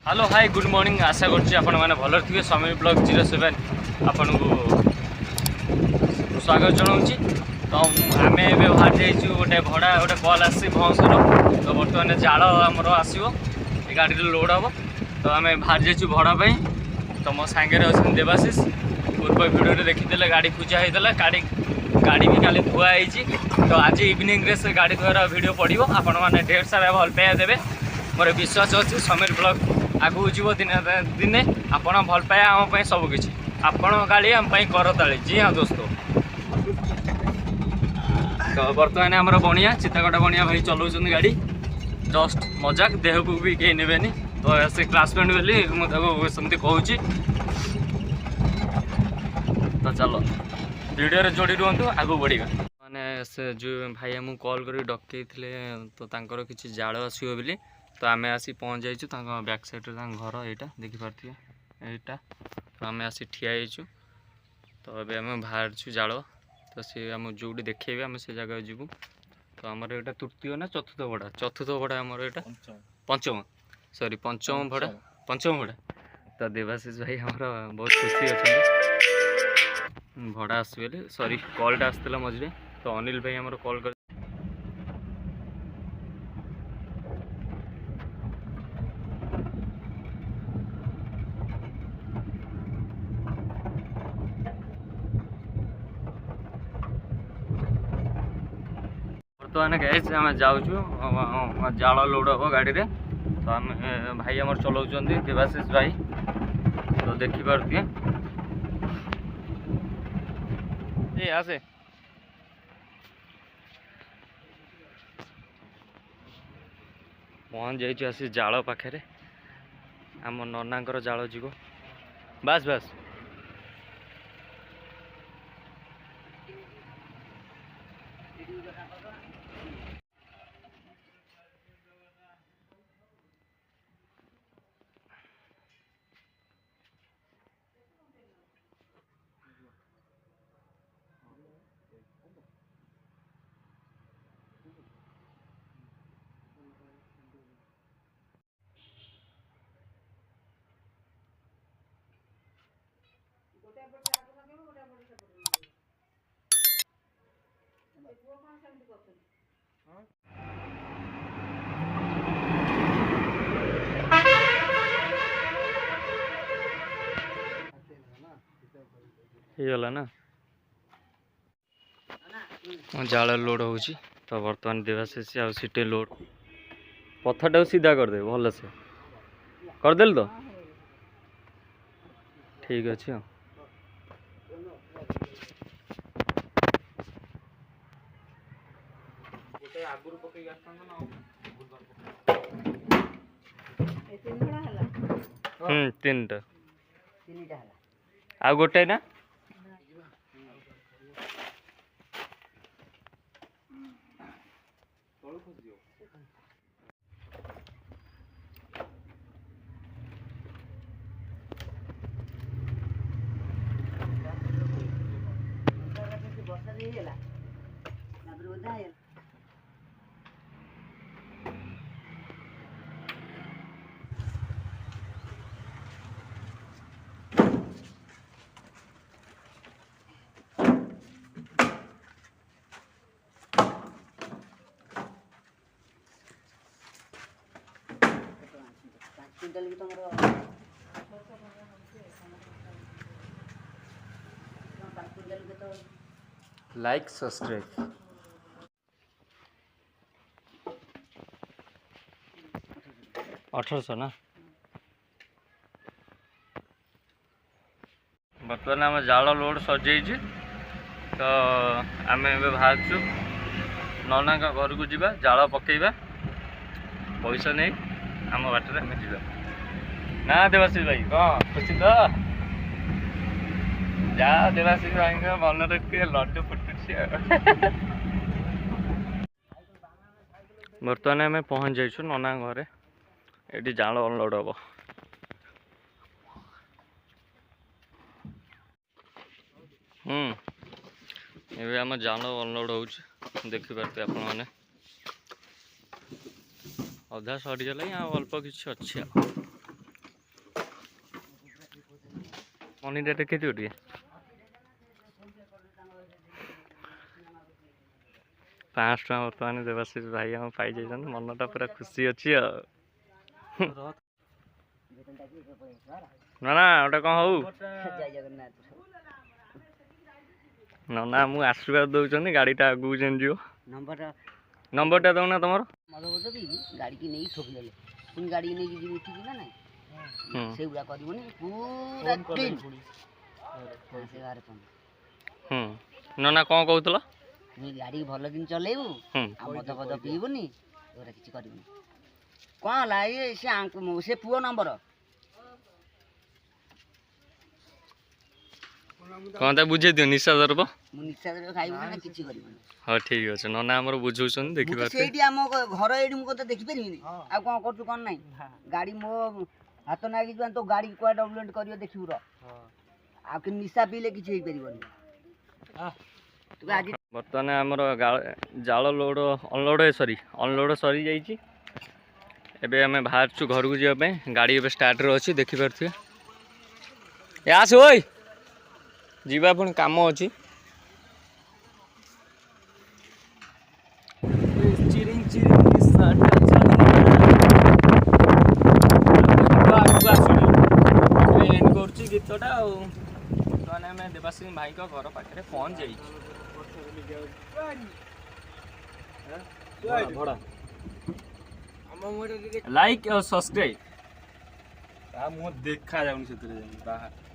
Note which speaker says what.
Speaker 1: Hello hi good morning आशा करछि आपण माने भलर थिबे समीर ब्लॉग 07 आपन को स्वागत जनाउछि। तो आमे एबे बाहर जाइछु गोटे भड़ा गोटे कॉल आसी भौसर तो बर्तमान जाल आमर आसीबो ए गाड़ी लोड हम तो आमे बाहर जाइछु भड़ा पई। तो मो सांगे रे अछन देवाशीष पूर्व वीडियो रे देखिदेले गाड़ी पूजा हेतला गाड़ी भी काली धुआ होईछि। तो आज इवनिंग रे से गाड़ी धुआर वीडियो पड़िबो आपण माने ढेर सारा भल पाया देबे मोर विश्वास अछि। समीर ब्लॉग आगू जीव दिने दिने आपण भल पाया आम सबकि आपण गाड़ी आम करताली जी हाँ दोस्तों। तो बर्तमान आमर बनिया चिताकटा बनिया भाई चलाउछन गाड़ी जस्ट मजाक देह को भी कहीं नेबेनी। तो से क्लासमेट बोली मुझे कहूँ। तो चलो वीडियो रे जोड़ी रुहतु आगू बढ़िया माने से जो भाई आमको कॉल कर डकई तो तांकर किसी जाल आसो बोली। तो आम आसी पहुँच जाइए बैक साइड घर यहाँ देखिपे यहाँ तो आम आसी ठिया हो। तो अभी आम बाहर जाल तो सी आम जो देखेबे आम से जगह जीवु। तो आमर यहाँ तृतीय ना चतुर्थ भड़ा आमर यहाँ पंचम सॉरी पंचम भड़ा। तो देवाशीष भाई हमारा बहुत खुशी अच्छा भड़ा आसबे सॉरी कॉलटा आसला मझे। तो अनिल भाई आमर कॉल कर बर्तमान गाइस आम जाऊँ जाल लोड हम गाड़ी रे। तो आम भाई आम चलाउं देवाशीष भाई तो देखिपे आसे पहुँच जाइए आसी जाल पाखे आम ननांकर जाल जीव बास बास। गला ना जाल लोड हो। तो बर्तमान देवाशीष आ सीटे लोड पत्थरटा सीधा करदे भल से करदेल तो ठीक अच्छे। तीन टा आ गोटे ना लाइक सब्सक्राइब 1800 ना। बर्तमान आम जाल लोड सजे तो आम बाहर नना घर को जा जाल पकेबा पैसा नहीं आम बाटर आम जा ना देवाशीष भाई कौन खुशी तो जा देवाशीष भाई मन लड्डू फुटुच। बर्तमान आम पहुँच जाइछु नना घरे ये जाल अनलोड हम। ये आम जाल अनलोड हो देखिपे आपण मैंने अधा सरीगला अल्प किसी अच्छे ଅନିଟା ଦେଖିଥିବ ଟିକେ 500 ଟଙ୍କା ବର୍ତ୍ତମାନ ଦେବାଶିଷ ଭାଇ ଆମ ପାଇଯାଇଛନ୍ତି ମନଟା ପୁରା ଖୁସି ଅଛି ଆଉ ନା ଓଟା କ'ଣ ହଉ ନା ମୁଁ ଆଶୀର୍ବାଦ ଦଉଛନ୍ତି ଗାଡ଼ିଟା ଆଗକୁ ଯେମିତି ଯିବ ନମ୍ବରଟା ଦଉନା ତମର
Speaker 2: ଗାଡ଼ି କି ନେଇକି ଠକିଦେଲେ ପୁଣି ଗାଡ଼ି ନେଇକି ଯିବି ଉଠିକି ନା ନାଇଁ ସେଗୁଡ଼ା କରିବୁନି ପୁରା କ୍ଲିନ୍ ସେ ଗାଁରେ
Speaker 1: ନା କ'ଣ କହୁଥିଲ
Speaker 2: ଗାଡ଼ି ଭଲ ଦିନ ଚଲେଇବୁ ଆଉ ମଦ ଫଦ ପିଇବୁନି ଏଗୁଡ଼ା କିଛି କରିବୁନି କ'ଣ ହେଲା ସେ ପୁଅ ନମ୍ବର
Speaker 1: କ'ଣ ତା ବୁଝେଇ ଦିଅ ନିଶା ଦ୍ରବ୍ୟ
Speaker 2: ମୁଁ ନିଶା ଦ୍ରବ୍ୟ ଖାଇବୁନି ନା କିଛି କରିବୁନି
Speaker 1: ହଁ ଠିକ୍ ଅଛି ନନା ଆମର ବୁଝଉଛନ୍ତି ଦେଖିପାରୁଥିବେ
Speaker 2: ସେଇଠି ଆମ ଘର ଏଇଠି ମୁଁ କଥା ଦେଖିପାରିବିନି ଆଉ କ'ଣ କରୁଛୁ କ'ଣ ନାହିଁ ଗାଡ଼ି ମୋ ହାତ ନାଗିଯିବା ତୋ ଗାଡ଼ି କୁଆଡ଼େ ଡବ୍ଲୁଏଣ୍ଟ କରିବ ଦେଖିବୁ ର ଆଉ କି ନିଶା ପିଇଲେ କିଛି ହେଇପାରିବନି
Speaker 1: ବର୍ତ୍ତମାନ ଆମର ଜାଳ ଲୋଡ଼ ଅନଲୋଡ଼ ସରିଯାଇଛି ଏବେ ଆମେ ବାହାରିଛୁ ଘରକୁ ଯିବା ପାଇଁ ଗାଡ଼ି ଏବେ ଷ୍ଟାର୍ଟରେ ଅଛି ଦେଖିପାରୁଥିବେ ଏ ଆସ ଓଇ ଯିବା ପୁଣି କାମ ଅଛି କରୁଛି ଗୀତଟା ଆଉ ବର୍ତ୍ତମାନ ଆମେ ଦେବାଶିଷ ଭାଇଙ୍କ ଘର ପାଖରେ ପହଞ୍ଚି ଯାଇଛୁ ଲାଇକ୍ ଆଉ ସବସ୍କ୍ରାଇବ୍
Speaker 3: ମୁହଁ ଦେଖା ଯାଉନି ସେଥିରେ ବାହାର